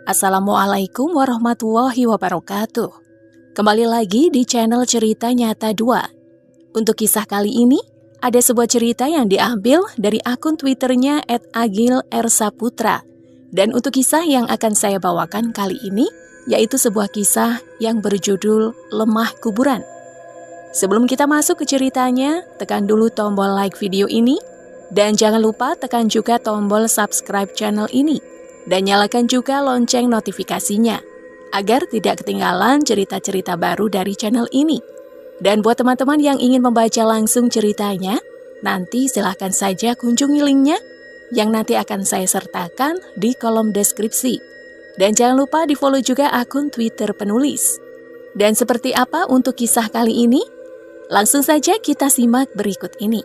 Assalamualaikum warahmatullahi wabarakatuh. Kembali lagi di channel Cerita Nyata 2. Untuk kisah kali ini, ada sebuah cerita yang diambil dari akun Twitternya @agil_r_saputra. Dan untuk kisah yang akan saya bawakan kali ini, yaitu sebuah kisah yang berjudul Lemah Kuburan. Sebelum kita masuk ke ceritanya, tekan dulu tombol like video ini, dan jangan lupa tekan juga tombol subscribe channel ini. Dan nyalakan juga lonceng notifikasinya, agar tidak ketinggalan cerita-cerita baru dari channel ini. Dan buat teman-teman yang ingin membaca langsung ceritanya, nanti silahkan saja kunjungi linknya, yang nanti akan saya sertakan di kolom deskripsi. Dan jangan lupa di-follow juga akun Twitter penulis. Dan seperti apa untuk kisah kali ini? Langsung saja kita simak berikut ini.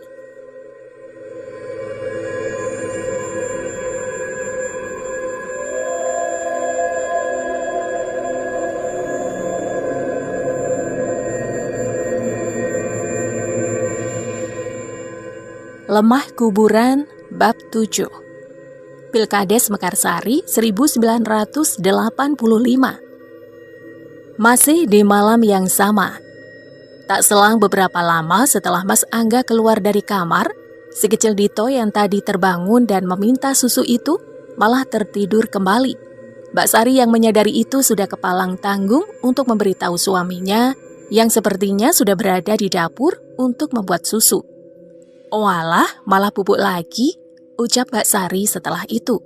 Lemah Kuburan Bab 7. Pilkades Mekarsari 1985. Masih di malam yang sama. Tak selang beberapa lama setelah Mas Angga keluar dari kamar, si kecil Dito yang tadi terbangun dan meminta susu itu malah tertidur kembali. Mbak Sari yang menyadari itu sudah kepalang tanggung untuk memberitahu suaminya yang sepertinya sudah berada di dapur untuk membuat susu. "Walah, malah bubuk lagi," ucap Mbak Sari setelah itu.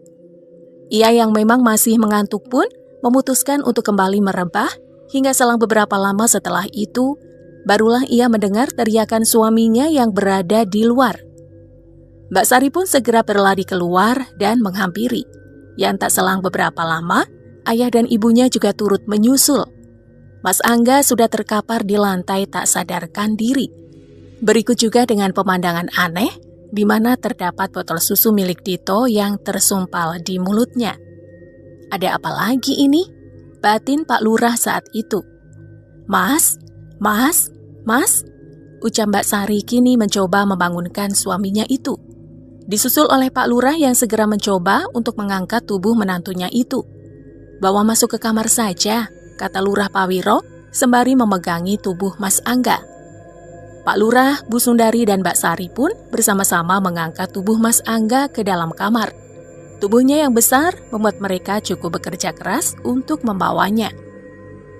Ia yang memang masih mengantuk pun memutuskan untuk kembali merebah hingga selang beberapa lama setelah itu, barulah ia mendengar teriakan suaminya yang berada di luar. Mbak Sari pun segera berlari keluar dan menghampiri. Yang tak selang beberapa lama, ayah dan ibunya juga turut menyusul. Mas Angga sudah terkapar di lantai tak sadarkan diri. Berikut juga dengan pemandangan aneh, di mana terdapat botol susu milik Dito yang tersumpal di mulutnya. "Ada apa lagi ini?" batin Pak Lurah saat itu. Mas, ucap Mbak Sari kini mencoba membangunkan suaminya itu. Disusul oleh Pak Lurah yang segera mencoba untuk mengangkat tubuh menantunya itu. "Bawa masuk ke kamar saja," kata Lurah Pawiro sembari memegangi tubuh Mas Angga. Pak Lurah, Bu Sundari, dan Mbak Sari pun bersama-sama mengangkat tubuh Mas Angga ke dalam kamar. Tubuhnya yang besar membuat mereka cukup bekerja keras untuk membawanya.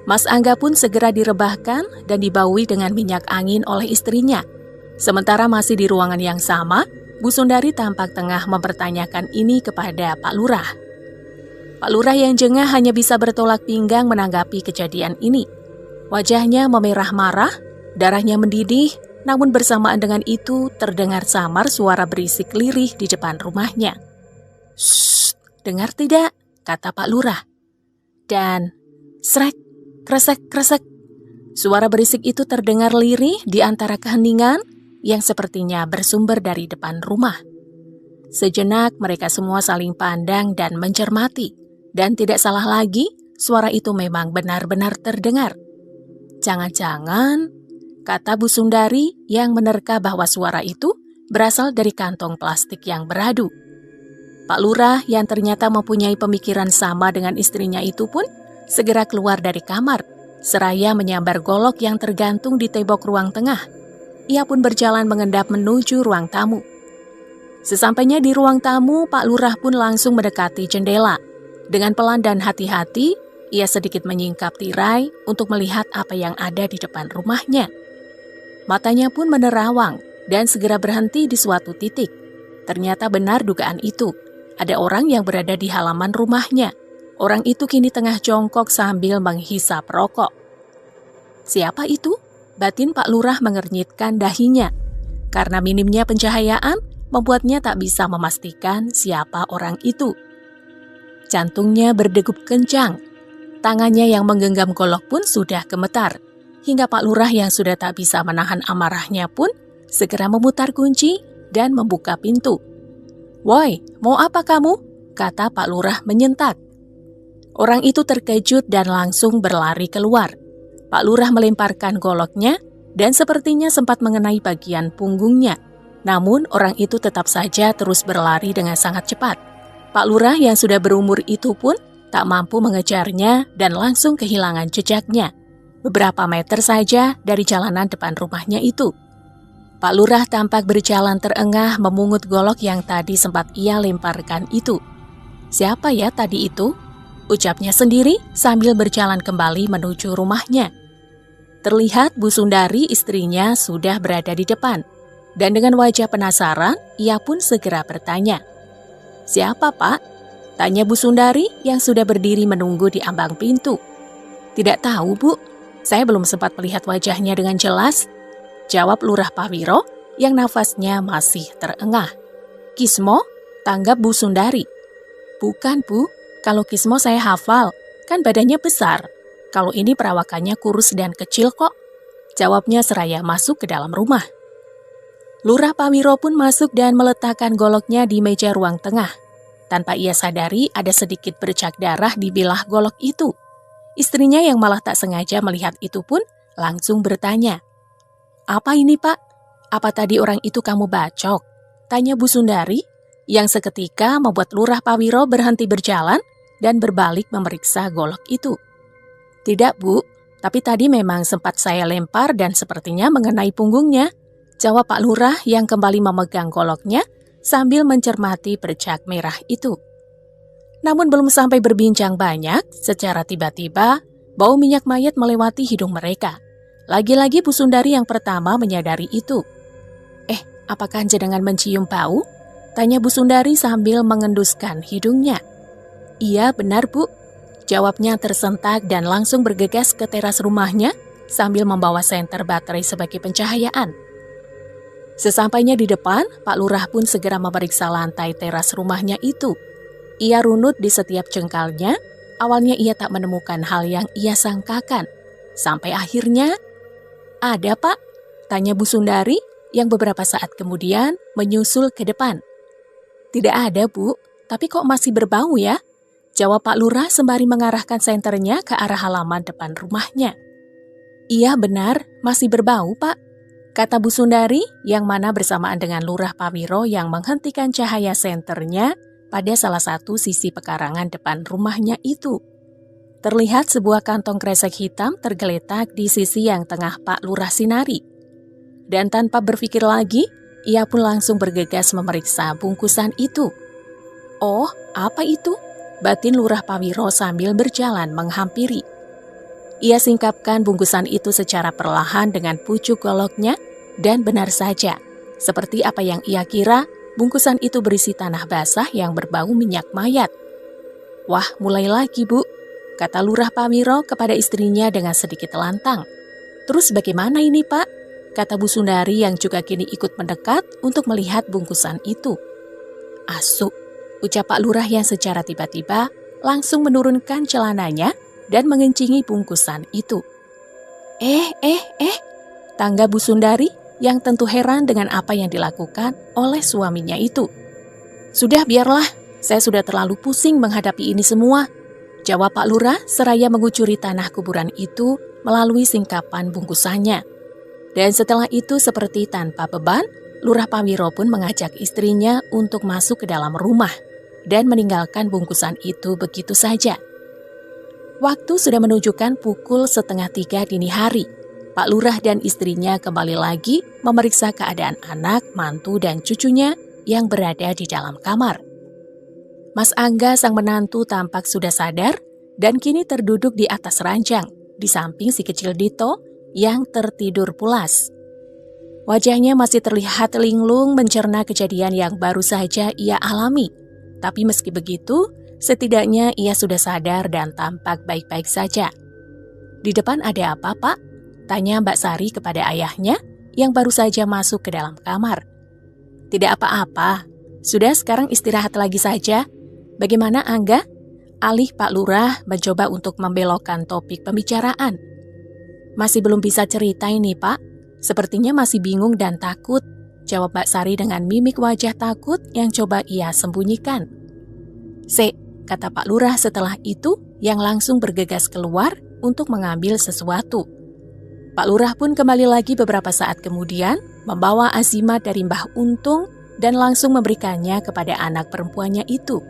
Mas Angga pun segera direbahkan dan dibaui dengan minyak angin oleh istrinya. Sementara masih di ruangan yang sama, Bu Sundari tampak tengah mempertanyakan ini kepada Pak Lurah. Pak Lurah yang jengah hanya bisa bertolak pinggang menanggapi kejadian ini. Wajahnya memerah marah, darahnya mendidih, namun bersamaan dengan itu terdengar samar suara berisik lirih di depan rumahnya. "Shh, dengar tidak?" kata Pak Lurah. Dan srek, kresek. Suara berisik itu terdengar lirih di antara keheningan yang sepertinya bersumber dari depan rumah. Sejenak mereka semua saling pandang dan mencermati. Dan tidak salah lagi, suara itu memang benar-benar terdengar. "Jangan-jangan," kata Bu Sundari yang menerka bahwa suara itu berasal dari kantong plastik yang beradu. Pak Lurah yang ternyata mempunyai pemikiran sama dengan istrinya itu pun segera keluar dari kamar, seraya menyambar golok yang tergantung di tembok ruang tengah. Ia pun berjalan mengendap menuju ruang tamu. Sesampainya di ruang tamu, Pak Lurah pun langsung mendekati jendela. Dengan pelan dan hati-hati, ia sedikit menyingkap tirai untuk melihat apa yang ada di depan rumahnya. Matanya pun menerawang dan segera berhenti di suatu titik. Ternyata benar dugaan itu. Ada orang yang berada di halaman rumahnya. Orang itu kini tengah jongkok sambil menghisap rokok. "Siapa itu?" batin Pak Lurah mengernyitkan dahinya. Karena minimnya pencahayaan, membuatnya tak bisa memastikan siapa orang itu. Jantungnya berdegup kencang. Tangannya yang menggenggam golok pun sudah gemetar. Hingga Pak Lurah yang sudah tak bisa menahan amarahnya pun segera memutar kunci dan membuka pintu. "Woi, mau apa kamu?" kata Pak Lurah menyentak. Orang itu terkejut dan langsung berlari keluar. Pak Lurah melemparkan goloknya dan sepertinya sempat mengenai bagian punggungnya. Namun orang itu tetap saja terus berlari dengan sangat cepat. Pak Lurah yang sudah berumur itu pun tak mampu mengejarnya dan langsung kehilangan jejaknya. Beberapa meter saja dari jalanan depan rumahnya itu. Pak Lurah tampak berjalan terengah memungut golok yang tadi sempat ia lemparkan itu. "Siapa ya tadi itu?" ucapnya sendiri sambil berjalan kembali menuju rumahnya. Terlihat Bu Sundari istrinya sudah berada di depan. Dan dengan wajah penasaran, ia pun segera bertanya. "Siapa, Pak?" tanya Bu Sundari yang sudah berdiri menunggu di ambang pintu. "Tidak tahu, Bu. Saya belum sempat melihat wajahnya dengan jelas," jawab Lurah Pawiro yang nafasnya masih terengah. "Kismo?" tanggap Bu Sundari. "Bukan, Bu. Kalau Kismo saya hafal, kan badannya besar. Kalau ini perawakannya kurus dan kecil kok," jawabnya seraya masuk ke dalam rumah. Lurah Pawiro pun masuk dan meletakkan goloknya di meja ruang tengah. Tanpa ia sadari ada sedikit bercak darah di bilah golok itu. Istrinya yang malah tak sengaja melihat itu pun langsung bertanya. "Apa ini, Pak? Apa tadi orang itu kamu bacok?" tanya Bu Sundari yang seketika membuat Lurah Pawiro berhenti berjalan dan berbalik memeriksa golok itu. "Tidak, Bu, tapi tadi memang sempat saya lempar dan sepertinya mengenai punggungnya," jawab Pak Lurah yang kembali memegang goloknya sambil mencermati bercak merah itu. Namun belum sampai berbincang banyak, secara tiba-tiba bau minyak mayat melewati hidung mereka. Lagi-lagi Bu Sundari yang pertama menyadari itu. Apakah jenengan mencium bau?" tanya Bu Sundari sambil mengenduskan hidungnya. "Iya, benar, Bu," jawabnya tersentak dan langsung bergegas ke teras rumahnya sambil membawa senter baterai sebagai pencahayaan. Sesampainya di depan, Pak Lurah pun segera memeriksa lantai teras rumahnya itu. Ia runut di setiap jengkalnya. Awalnya ia tak menemukan hal yang ia sangkakan. Sampai akhirnya, "Ada, Pak?" tanya Bu Sundari yang beberapa saat kemudian menyusul ke depan. "Tidak ada, Bu, tapi kok masih berbau ya?" jawab Pak Lurah sembari mengarahkan senternya ke arah halaman depan rumahnya. "Iya benar, masih berbau, Pak," kata Bu Sundari yang mana bersamaan dengan Lurah Pawiro yang menghentikan cahaya senternya pada salah satu sisi pekarangan depan rumahnya itu. Terlihat sebuah kantong kresek hitam tergeletak di sisi yang tengah Pak Lurah sinari. Dan tanpa berpikir lagi, ia pun langsung bergegas memeriksa bungkusan itu. "Oh, apa itu?" batin Lurah Pawiro sambil berjalan menghampiri. Ia singkapkan bungkusan itu secara perlahan dengan pucuk goloknya dan benar saja, seperti apa yang ia kira, bungkusan itu berisi tanah basah yang berbau minyak mayat. "Wah, mulai lagi, Bu," kata Lurah Pawiro kepada istrinya dengan sedikit lantang. "Terus bagaimana ini, Pak?" kata Bu Sundari yang juga kini ikut mendekat untuk melihat bungkusan itu. "Asu," ucap Pak Lurah yang secara tiba-tiba langsung menurunkan celananya dan mengencingi bungkusan itu. Tangga Bu Sundari yang tentu heran dengan apa yang dilakukan oleh suaminya itu. "Sudah, biarlah, saya sudah terlalu pusing menghadapi ini semua," jawab Pak Lurah seraya mengucuri tanah kuburan itu melalui singkapan bungkusannya. Dan setelah itu seperti tanpa beban, Lurah Pawiro pun mengajak istrinya untuk masuk ke dalam rumah dan meninggalkan bungkusan itu begitu saja. Waktu sudah menunjukkan pukul 2:30 dini hari. Pak Lurah dan istrinya kembali lagi memeriksa keadaan anak, mantu, dan cucunya yang berada di dalam kamar. Mas Angga sang menantu tampak sudah sadar dan kini terduduk di atas ranjang, di samping si kecil Dito yang tertidur pulas. Wajahnya masih terlihat linglung mencerna kejadian yang baru saja ia alami. Tapi meski begitu, setidaknya ia sudah sadar dan tampak baik-baik saja. "Di depan ada apa, Pak?" tanya Mbak Sari kepada ayahnya yang baru saja masuk ke dalam kamar. "Tidak apa-apa, sudah sekarang istirahat lagi saja. Bagaimana Angga?" alih Pak Lurah mencoba untuk membelokkan topik pembicaraan. "Masih belum bisa cerita ini, Pak. Sepertinya masih bingung dan takut," jawab Mbak Sari dengan mimik wajah takut yang coba ia sembunyikan. Kata Pak Lurah setelah itu yang langsung bergegas keluar untuk mengambil sesuatu. Pak Lurah pun kembali lagi beberapa saat kemudian membawa azimat dari Mbah Untung dan langsung memberikannya kepada anak perempuannya itu.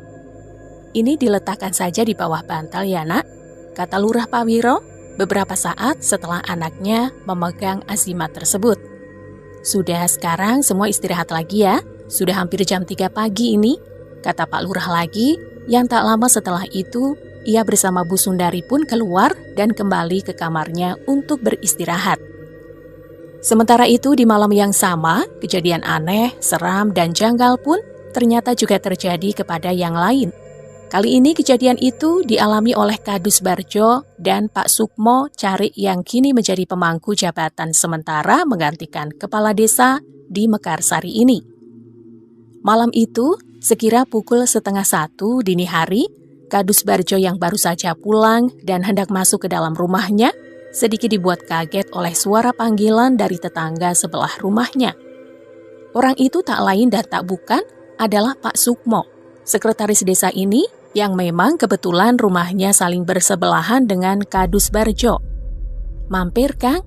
Ini diletakkan saja di bawah bantal ya nak, kata Lurah Pak Wiro beberapa saat setelah anaknya memegang azimat tersebut. Sudah, sekarang semua istirahat lagi ya, sudah hampir jam 3 pagi ini, kata Pak Lurah lagi, yang tak lama setelah itu ia bersama Bu Sundari pun keluar dan kembali ke kamarnya untuk beristirahat. Sementara itu di malam yang sama, kejadian aneh, seram, dan janggal pun ternyata juga terjadi kepada yang lain. Kali ini kejadian itu dialami oleh Kadus Barjo dan Pak Sukmo Carik yang kini menjadi pemangku jabatan sementara menggantikan kepala desa di Mekarsari ini. Malam itu, sekira pukul 12:30 dini hari, Kadus Barjo yang baru saja pulang dan hendak masuk ke dalam rumahnya, sedikit dibuat kaget oleh suara panggilan dari tetangga sebelah rumahnya. Orang itu tak lain dan tak bukan adalah Pak Sukmo, sekretaris desa ini yang memang kebetulan rumahnya saling bersebelahan dengan Kadus Barjo. "Mampir, Kang?"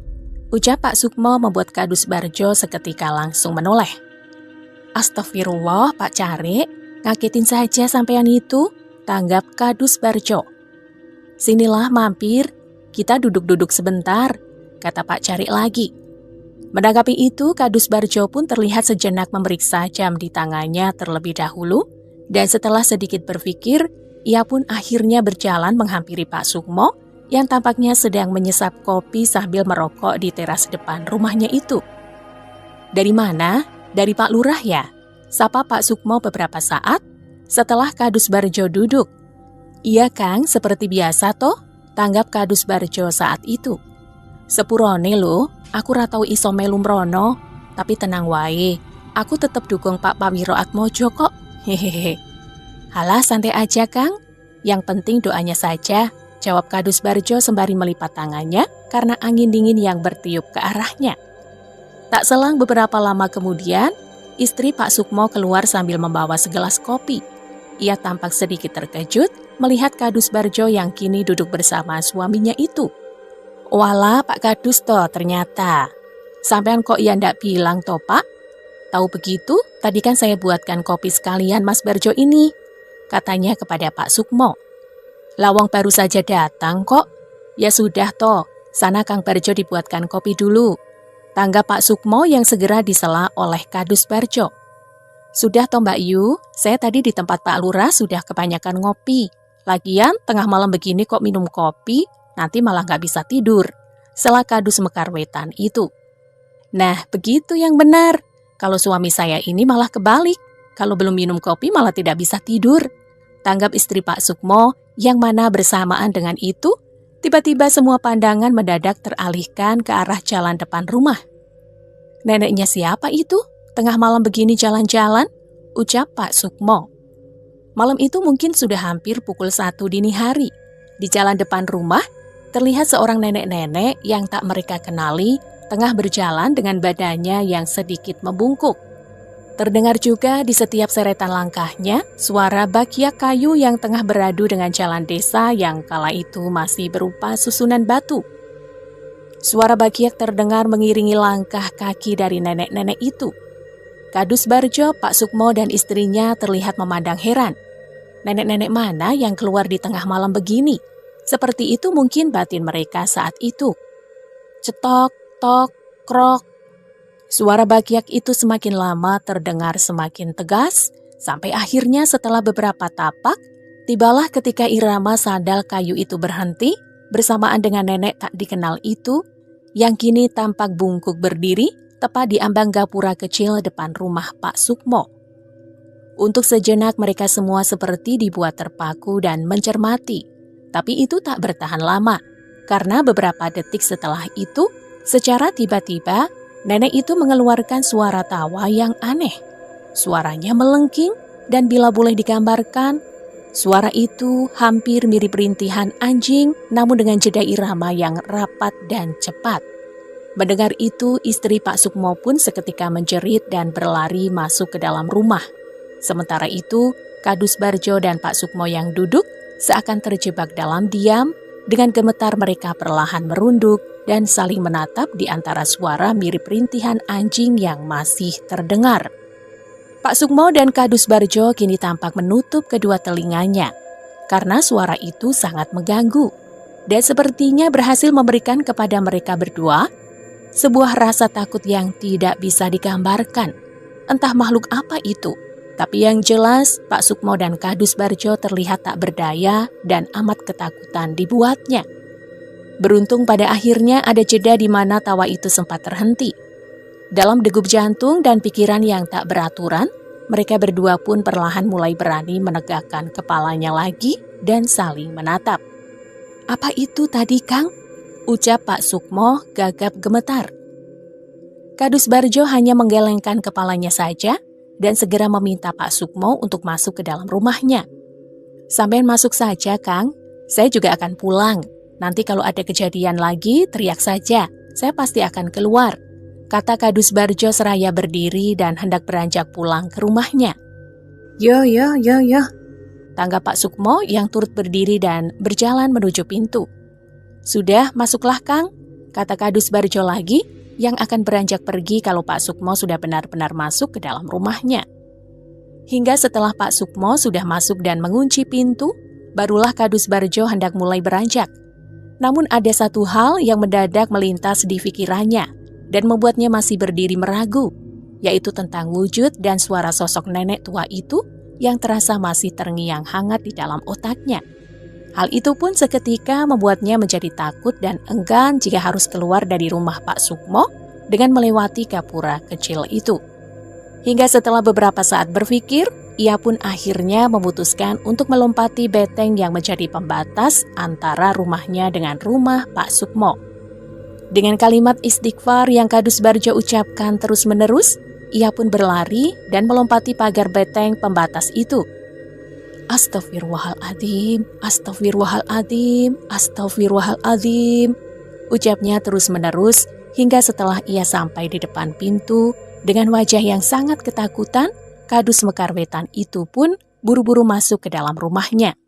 ucap Pak Sukmo membuat Kadus Barjo seketika langsung menoleh. "Astagfirullah, Pak Carik, ngagetin saja sampean itu," tanggap Kadus Barjo. "Sinilah mampir, kita duduk-duduk sebentar," kata Pak Carik lagi. Menanggapi itu, Kadus Barjo pun terlihat sejenak memeriksa jam di tangannya terlebih dahulu, dan setelah sedikit berpikir, ia pun akhirnya berjalan menghampiri Pak Sukmo yang tampaknya sedang menyesap kopi sambil merokok di teras depan rumahnya itu. "Dari mana? Dari Pak Lurah ya?" sapa Pak Sukmo beberapa saat setelah Kadus Barjo duduk. "Iya Kang, seperti biasa toh," tanggap Kadus Barjo saat itu. "Sepurone lo, aku ratau iso melu mrono, tapi tenang wae, aku tetep dukung Pak Pawiro Atmojo kok. Hehehe." "Halah, santai aja Kang, yang penting doanya saja," jawab Kadus Barjo sembari melipat tangannya karena angin dingin yang bertiup ke arahnya. Tak selang beberapa lama kemudian, istri Pak Sukmo keluar sambil membawa segelas kopi. Ia tampak sedikit terkejut melihat Kadus Barjo yang kini duduk bersama suaminya itu. "Walah, Pak Kadus toh ternyata. Sampean kok ya ndak bilang toh Pak? Tahu begitu, tadi kan saya buatkan kopi sekalian Mas Barjo ini," katanya kepada Pak Sukmo. "Lawang baru saja datang kok." "Ya sudah toh, sana Kang Barjo dibuatkan kopi dulu," tanggap Pak Sukmo yang segera disela oleh Kadus Barjo. "Sudah toh Mbak Yu, saya tadi di tempat Pak Lurah sudah kebanyakan ngopi. Lagian tengah malam begini kok minum kopi, nanti malah nggak bisa tidur," sela Kadus Mekarwetan itu. "Nah begitu yang benar, kalau suami saya ini malah kebalik, kalau belum minum kopi malah tidak bisa tidur," tanggap istri Pak Sukmo yang mana bersamaan dengan itu, tiba-tiba semua pandangan mendadak teralihkan ke arah jalan depan rumah. "Neneknya siapa itu? Tengah malam begini jalan-jalan," ucap Pak Sukmo. Malam itu mungkin sudah hampir pukul 1 dini hari. Di jalan depan rumah, terlihat seorang nenek-nenek yang tak mereka kenali tengah berjalan dengan badannya yang sedikit membungkuk. Terdengar juga di setiap seretan langkahnya suara bakiak kayu yang tengah beradu dengan jalan desa yang kala itu masih berupa susunan batu. Suara bakiak terdengar mengiringi langkah kaki dari nenek-nenek itu. Kadus Barjo, Pak Sukmo dan istrinya terlihat memandang heran. Nenek-nenek mana yang keluar di tengah malam begini? Seperti itu mungkin batin mereka saat itu. Cetok, tok, krok. Suara bakiak itu semakin lama terdengar semakin tegas, sampai akhirnya setelah beberapa tapak, tibalah ketika irama sandal kayu itu berhenti bersamaan dengan nenek tak dikenal itu, yang kini tampak bungkuk berdiri tepat di ambang gapura kecil depan rumah Pak Sukmo. Untuk sejenak mereka semua seperti dibuat terpaku dan mencermati, tapi itu tak bertahan lama, karena beberapa detik setelah itu, secara tiba-tiba, nenek itu mengeluarkan suara tawa yang aneh. Suaranya melengking dan bila boleh digambarkan, suara itu hampir mirip rintihan anjing namun dengan jeda irama yang rapat dan cepat. Mendengar itu, istri Pak Sukmo pun seketika menjerit dan berlari masuk ke dalam rumah. Sementara itu, Kadus Barjo dan Pak Sukmo yang duduk seakan terjebak dalam diam, dengan gemetar mereka perlahan merunduk dan saling menatap di antara suara mirip rintihan anjing yang masih terdengar. Pak Sukmo dan Kadus Barjo kini tampak menutup kedua telinganya, karena suara itu sangat mengganggu dan sepertinya berhasil memberikan kepada mereka berdua sebuah rasa takut yang tidak bisa digambarkan. Entah makhluk apa itu, tapi yang jelas Pak Sukmo dan Kadus Barjo terlihat tak berdaya dan amat ketakutan dibuatnya. Beruntung pada akhirnya ada jeda di mana tawa itu sempat terhenti. Dalam degup jantung dan pikiran yang tak beraturan, mereka berdua pun perlahan mulai berani menegakkan kepalanya lagi dan saling menatap. "Apa itu tadi, Kang?" ucap Pak Sukmo gagap gemetar. Kadus Barjo hanya menggelengkan kepalanya saja dan segera meminta Pak Sukmo untuk masuk ke dalam rumahnya. "Sampean masuk saja, Kang. Saya juga akan pulang. Nanti kalau ada kejadian lagi, teriak saja. Saya pasti akan keluar," kata Kadus Barjo seraya berdiri dan hendak beranjak pulang ke rumahnya. Yo, tanggap Pak Sukmo yang turut berdiri dan berjalan menuju pintu. "Sudah, masuklah, Kang," kata Kadus Barjo lagi yang akan beranjak pergi kalau Pak Sukmo sudah benar-benar masuk ke dalam rumahnya. Hingga setelah Pak Sukmo sudah masuk dan mengunci pintu, barulah Kadus Barjo hendak mulai beranjak. Namun ada satu hal yang mendadak melintas di pikirannya dan membuatnya masih berdiri meragu, yaitu tentang wujud dan suara sosok nenek tua itu yang terasa masih terngiang hangat di dalam otaknya. Hal itu pun seketika membuatnya menjadi takut dan enggan jika harus keluar dari rumah Pak Sukmo dengan melewati gapura kecil itu. Hingga setelah beberapa saat berpikir, ia pun akhirnya memutuskan untuk melompati beteng yang menjadi pembatas antara rumahnya dengan rumah Pak Sukmo. Dengan kalimat istighfar yang Kadus Barjo ucapkan terus-menerus, ia pun berlari dan melompati pagar beteng pembatas itu. "Astagfirullahaladzim, astagfirullahaladzim, astagfirullahaladzim," ucapnya terus-menerus hingga setelah ia sampai di depan pintu dengan wajah yang sangat ketakutan, Kadus Mekar Wetan itu pun buru-buru masuk ke dalam rumahnya.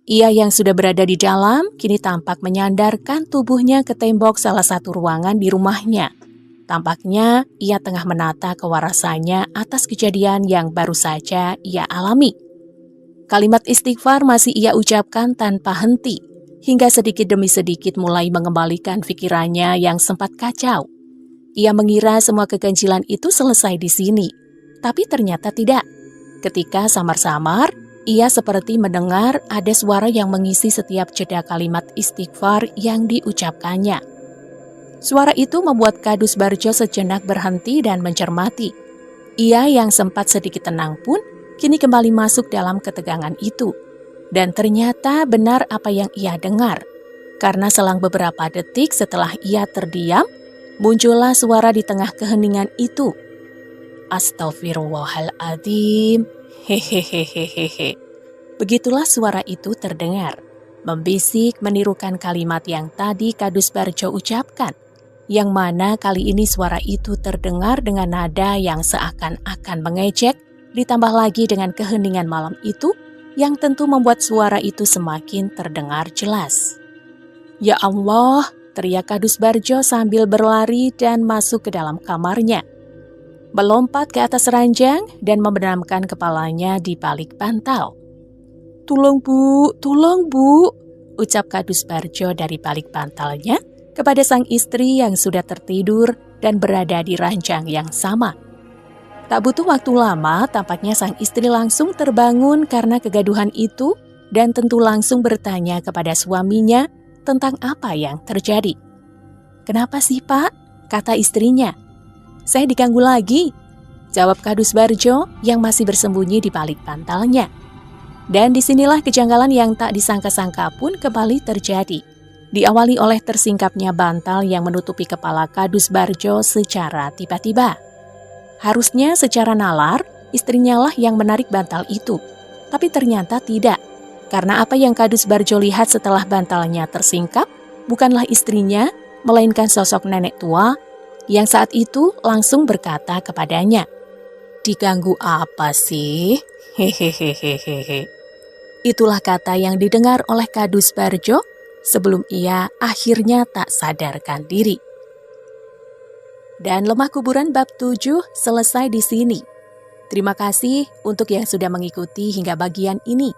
Ia yang sudah berada di dalam kini tampak menyandarkan tubuhnya ke tembok salah satu ruangan di rumahnya. Tampaknya ia tengah menata kewarasannya atas kejadian yang baru saja ia alami. Kalimat istighfar masih ia ucapkan tanpa henti, hingga sedikit demi sedikit mulai mengembalikan pikirannya yang sempat kacau. Ia mengira semua keganjilan itu selesai di sini, tapi ternyata tidak. Ketika samar-samar, ia seperti mendengar ada suara yang mengisi setiap jeda kalimat istighfar yang diucapkannya. Suara itu membuat Kadus Barjo sejenak berhenti dan mencermati. Ia yang sempat sedikit tenang pun kini kembali masuk dalam ketegangan itu. Dan ternyata benar apa yang ia dengar. Karena selang beberapa detik setelah ia terdiam, muncullah suara di tengah keheningan itu. "Astagfirullahaladzim, hehehehehehe." Begitulah suara itu terdengar, membisik menirukan kalimat yang tadi Kadus Barjo ucapkan, yang mana kali ini suara itu terdengar dengan nada yang seakan-akan mengejek, ditambah lagi dengan keheningan malam itu, yang tentu membuat suara itu semakin terdengar jelas. "Ya Allah," teriak Kadus Barjo sambil berlari dan masuk ke dalam kamarnya. Melompat ke atas ranjang dan membenamkan kepalanya di balik bantal. Tolong bu," ucap Kadus Barjo dari balik bantalnya kepada sang istri yang sudah tertidur dan berada di ranjang yang sama. Tak butuh waktu lama, tampaknya sang istri langsung terbangun karena kegaduhan itu dan tentu langsung bertanya kepada suaminya tentang apa yang terjadi. "Kenapa sih, Pak?" kata istrinya. "Saya diganggu lagi," jawab Kadus Barjo yang masih bersembunyi di balik bantalnya. Dan disinilah kejanggalan yang tak disangka-sangka pun kembali terjadi. Diawali oleh tersingkapnya bantal yang menutupi kepala Kadus Barjo secara tiba-tiba. Harusnya secara nalar, istrinya lah yang menarik bantal itu. Tapi ternyata tidak. Karena apa yang Kadus Barjo lihat setelah bantalnya tersingkap, bukanlah istrinya, melainkan sosok nenek tua yang saat itu langsung berkata kepadanya, "Diganggu apa sih? Hehehehehe." Itulah kata yang didengar oleh Kadus Barjo sebelum ia akhirnya tak sadarkan diri. Dan Lemah Kuburan bab 7 selesai di sini. Terima kasih untuk yang sudah mengikuti hingga bagian ini.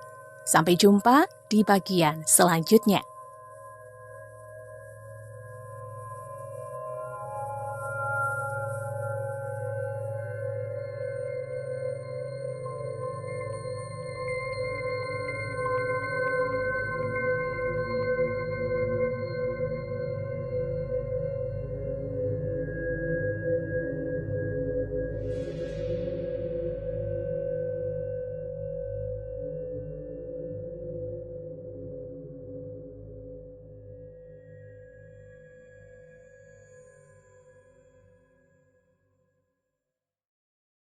Sampai jumpa di bagian selanjutnya.